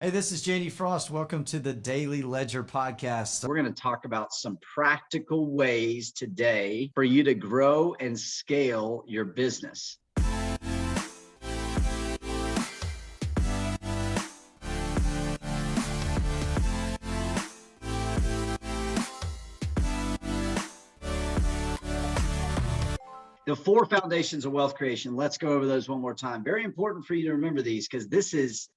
Hey, this is JD Frost. Welcome to the Daily Ledger Podcast. We're going to talk about some practical ways today for you to grow and scale your business. The four foundations of wealth creation. Let's go over those one more time. Very important for you to remember these because this is,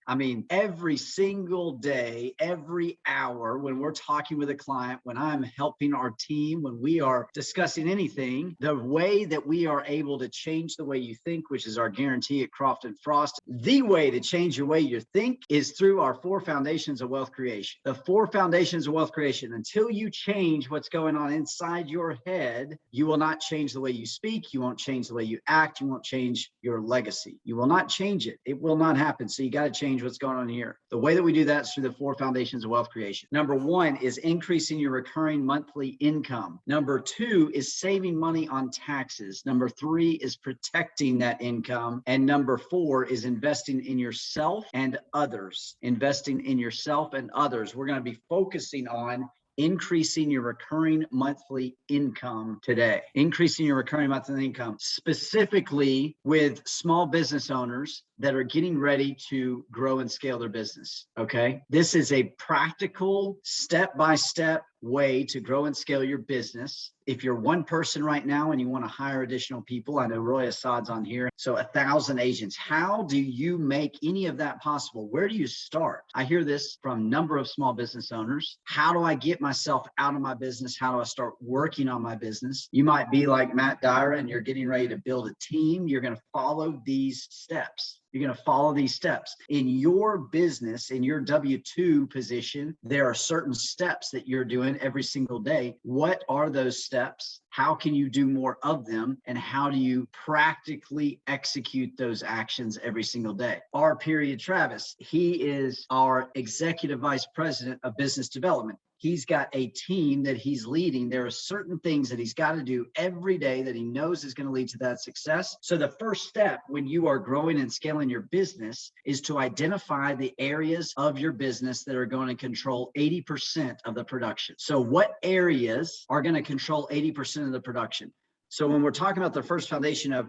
every single day, every hour when we're talking with a client, when I'm helping our team, when we are discussing anything, the way that we are able to change the way you think, which is our guarantee at Croft and Frost, the way to change your way you think is through our four foundations of wealth creation. The four foundations of wealth creation. Until you change what's going on inside your head, you will not change the way you speak. You won't change the way you act. You won't change your legacy. You will not change it. It will not happen. So you got to change what's going on here. The way that we do that is through the four foundations of wealth creation. Number one is increasing your recurring monthly income. Number two is saving money on taxes. Number three is protecting that income. And number four is investing in yourself and others. Investing in yourself and others. We're going to be focusing on increasing your recurring monthly income today. Increasing your recurring monthly income, specifically with small business owners that are getting ready to grow and scale their business, okay? This is a practical, step-by-step way to grow and scale your business. If you're one person right now and you want to hire additional people, I know Roy Assad's on here, so 1,000 agents. How do you make any of that possible? Where do you start? I hear this from a number of small business owners. How do I get myself out of my business? How do I start working on my business? You might be like Matt Dyer and you're getting ready to build a team. You're going to follow these steps. You're going to follow these steps. In your business, in your W-2 position, there are certain steps that you're doing every single day. What are those steps? How can you do more of them? And how do you practically execute those actions every single day? R. Travis, he is our Executive Vice President of Business Development. He's got a team that he's leading. There are certain things that he's got to do every day that he knows is going to lead to that success. So the first step when you are growing and scaling your business is to identify the areas of your business that are going to control 80% of the production. So what areas are going to control 80% of the production? So when we're talking about the first foundation of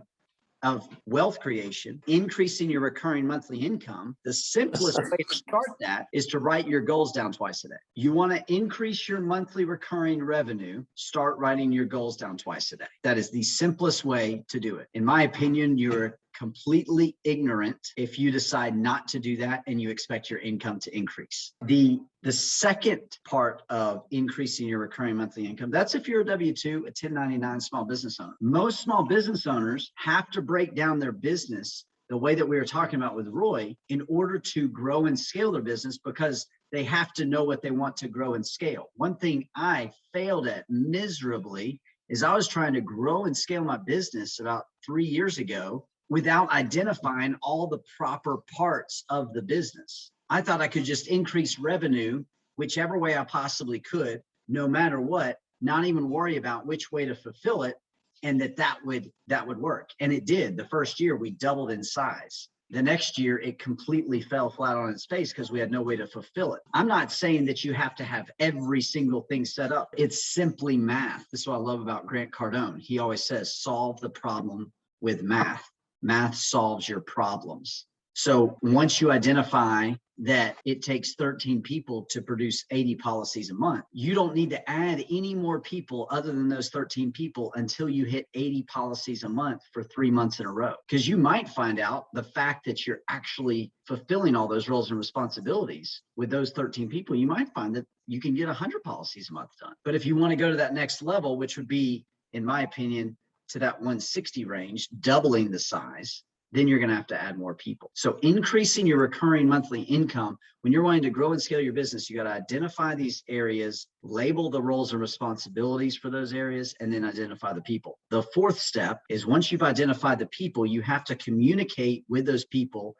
wealth creation, increasing your recurring monthly income, the simplest way to start that is to write your goals down twice a day. You want to increase your monthly recurring revenue, start writing your goals down twice a day. That is the simplest way to do it. In my opinion, you're completely ignorant if you decide not to do that and you expect your income to increase. The second part of increasing your recurring monthly income, that's if you're a W-2, a 1099 small business owner. Most small business owners have to break down their business the way that we were talking about with Roy in order to grow and scale their business, because they have to know what they want to grow and scale. One thing I failed at miserably is I was trying to grow and scale my business about 3 years ago without identifying all the proper parts of the business. I thought I could just increase revenue whichever way I possibly could, no matter what, not even worry about which way to fulfill it, and that would work. And it did. The first year we doubled in size. The next year it completely fell flat on its face because we had no way to fulfill it. I'm not saying that you have to have every single thing set up. It's simply math. This is what I love about Grant Cardone. He always says, solve the problem with math. Math solves your problems. So once you identify that it takes 13 people to produce 80 policies a month, you don't need to add any more people other than those 13 people until you hit 80 policies a month for 3 months in a row. Because you might find out the fact that you're actually fulfilling all those roles and responsibilities with those 13 people, you might find that you can get 100 policies a month done. But if you want to go to that next level, which would be, in my opinion, to that 160 range, doubling the size, then you're going to have to add more people. So increasing your recurring monthly income, when you're wanting to grow and scale your business, you got to identify these areas, label the roles and responsibilities for those areas, and then identify the people. The fourth step is once you've identified the people, you have to communicate with those people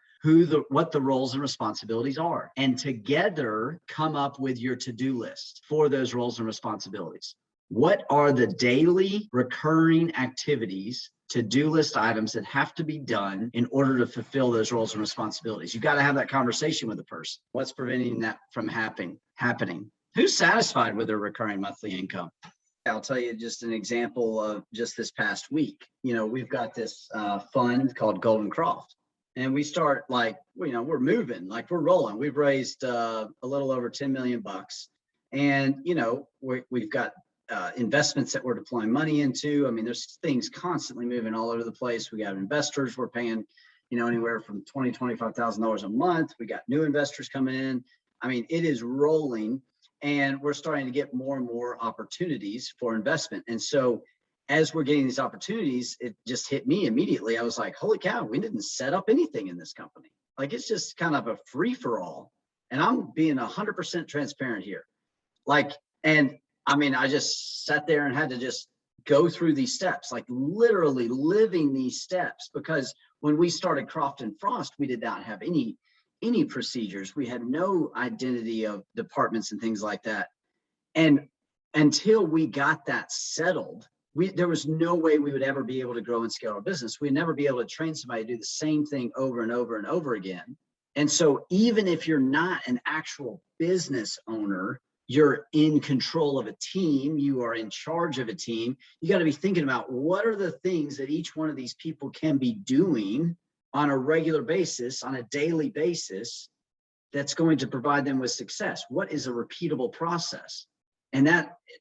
what the roles and responsibilities are, and together come up with your to-do list for those roles and responsibilities. What are the daily recurring activities to-do list items that have to be done in order to fulfill those roles and responsibilities. You got to have that conversation with the person. What's preventing that from happening? Who's satisfied with their recurring monthly income? I'll tell you just an example of just this past week. We've got this fund called Golden Croft, and we start we're moving, like we're rolling. We've raised a little over 10 million bucks, and we've got investments that we're deploying money into. I mean, there's things constantly moving all over the place. We got investors we're paying, anywhere from $20,000-$25,000 a month. We got new investors coming in. I mean, it is rolling, and we're starting to get more and more opportunities for investment. And so as we're getting these opportunities, it just hit me immediately. I was like, holy cow, we didn't set up anything in this company. Like, it's just kind of a free for all. And I'm being 100% transparent here. I just sat there and had to just go through these steps, like literally living these steps, because when we started Croft and Frost, we did not have any procedures. We had no identity of departments and things like that. And until we got that settled, there was no way we would ever be able to grow and scale our business. We'd never be able to train somebody to do the same thing over and over and over again. And so even if you're not an actual business owner, you're in control of a team, you are in charge of a team, you got to be thinking about what are the things that each one of these people can be doing on a regular basis, on a daily basis, that's going to provide them with success. What is a repeatable process? And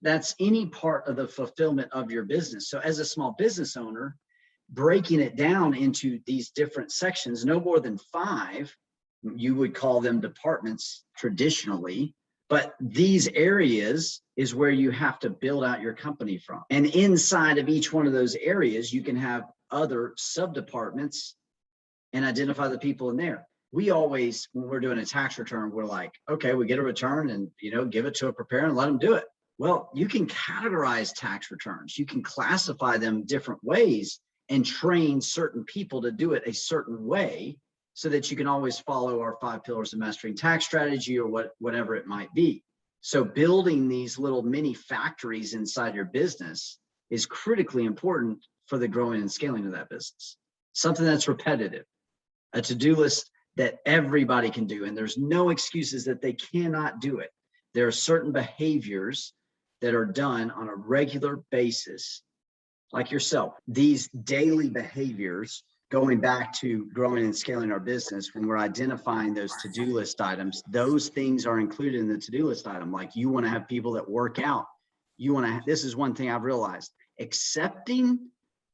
that's any part of the fulfillment of your business. So as a small business owner, breaking it down into these different sections, no more than 5, you would call them departments traditionally, but these areas is where you have to build out your company from. And inside of each one of those areas, you can have other sub-departments and identify the people in there. We always, when we're doing a tax return, we're like, okay, we get a return and, give it to a preparer and let them do it. Well, you can categorize tax returns. You can classify them different ways and train certain people to do it a certain way, so that you can always follow our 5 pillars of mastering tax strategy, or whatever it might be. So building these little mini factories inside your business is critically important for the growing and scaling of that business. Something that's repetitive, a to-do list that everybody can do, and there's no excuses that they cannot do it. There are certain behaviors that are done on a regular basis, like yourself. These daily behaviors, going back to growing and scaling our business, when we're identifying those to-do list items, those things are included in the to-do list item. Like, you want to have people that work out. This is one thing I've realized, accepting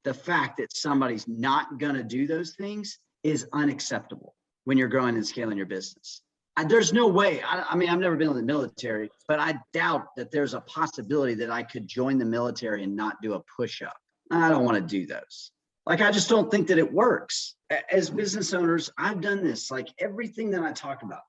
the fact that somebody's not going to do those things is unacceptable when you're growing and scaling your business. There's no way, I mean, I've never been in the military, but I doubt that there's a possibility that I could join the military and not do a push-up. I don't want to do those. Like, I just don't think that it works. As business owners, I've done this. Like, everything that I talk about,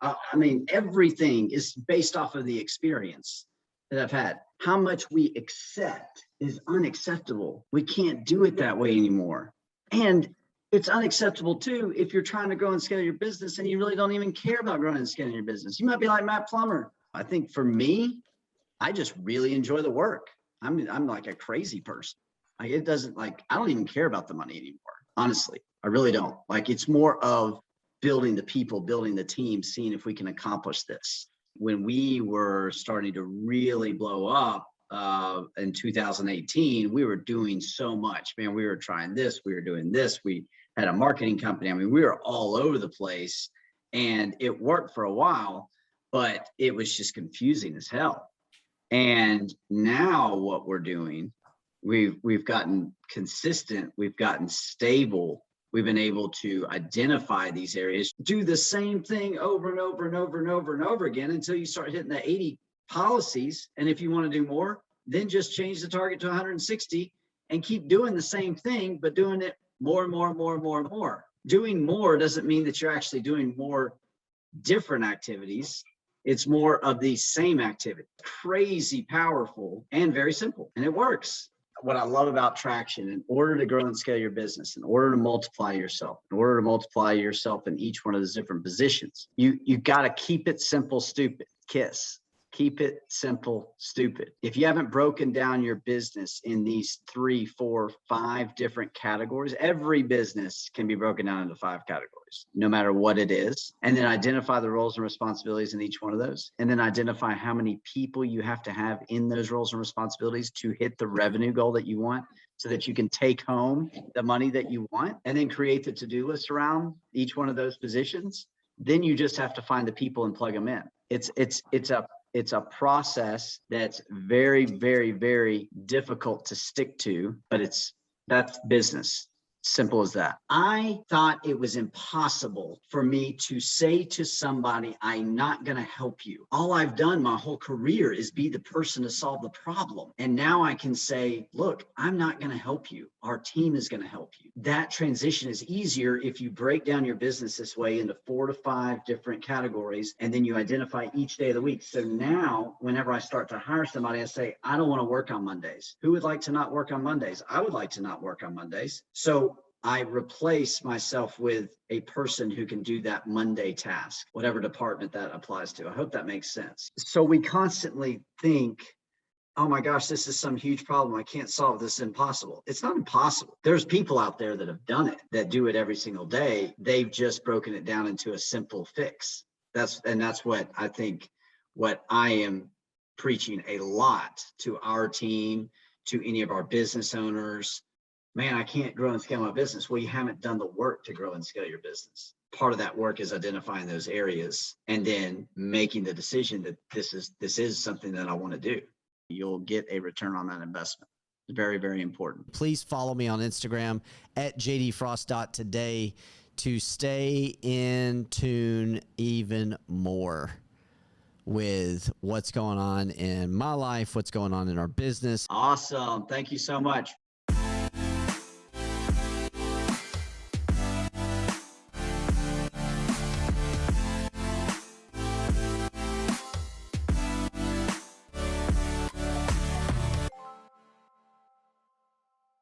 everything is based off of the experience that I've had. How much we accept is unacceptable. We can't do it that way anymore. And it's unacceptable too if you're trying to grow and scale your business and you really don't even care about growing and scaling your business. You might be like Matt Plummer. I think for me, I just really enjoy the work. I'm like a crazy person. I don't even care about the money anymore. Honestly, I really don't. Like, it's more of building the people, building the team, seeing if we can accomplish this. When we were starting to really blow up in 2018, we were doing so much, man. We were trying this, we were doing this. We had a marketing company. I mean, we were all over the place, and it worked for a while, but it was just confusing as hell. And now what we're doing, we've gotten consistent, we've gotten stable, we've been able to identify these areas, do the same thing over and over and over and over and over again until you start hitting the 80 policies. And if you want to do more, then just change the target to 160 and keep doing the same thing, but doing it more and more and more and more and more. Doing more doesn't mean that you're actually doing more different activities. It's more of the same activity. Crazy powerful and very simple, and it works. What I love about Traction, in order to grow and scale your business, in order to multiply yourself, in each one of those different positions, you got to keep it simple, stupid. KISS. Keep it simple, stupid. If you haven't broken down your business in these 3, 4, 5 different categories, every business can be broken down into 5 categories, no matter what it is. And then identify the roles and responsibilities in each one of those. And then identify how many people you have to have in those roles and responsibilities to hit the revenue goal that you want, so that you can take home the money that you want, and then create the to-do list around each one of those positions. Then you just have to find the people and plug them in. It's a process that's very, very, very difficult to stick to, but that's business. Simple as that. I thought it was impossible for me to say to somebody, I'm not going to help you. All I've done my whole career is be the person to solve the problem. And now I can say, look, I'm not going to help you. Our team is going to help you. That transition is easier if you break down your business this way into 4 to 5 different categories, and then you identify each day of the week. So now whenever I start to hire somebody, I say, I don't want to work on Mondays. Who would like to not work on Mondays? I would like to not work on Mondays. So I replace myself with a person who can do that Monday task, whatever department that applies to. I hope that makes sense. So we constantly think, oh my gosh, this is some huge problem. I can't solve this. It's impossible. It's not impossible. There's people out there that have done it, that do it every single day. They've just broken it down into a simple fix. That's what I think, what I am preaching a lot to our team, to any of our business owners. Man, I can't grow and scale my business. Well, you haven't done the work to grow and scale your business. Part of that work is identifying those areas and then making the decision that this is something that I want to do. You'll get a return on that investment. It's very, very important. Please follow me on Instagram at jdfrost.today to stay in tune even more with what's going on in my life, what's going on in our business. Awesome. Thank you so much.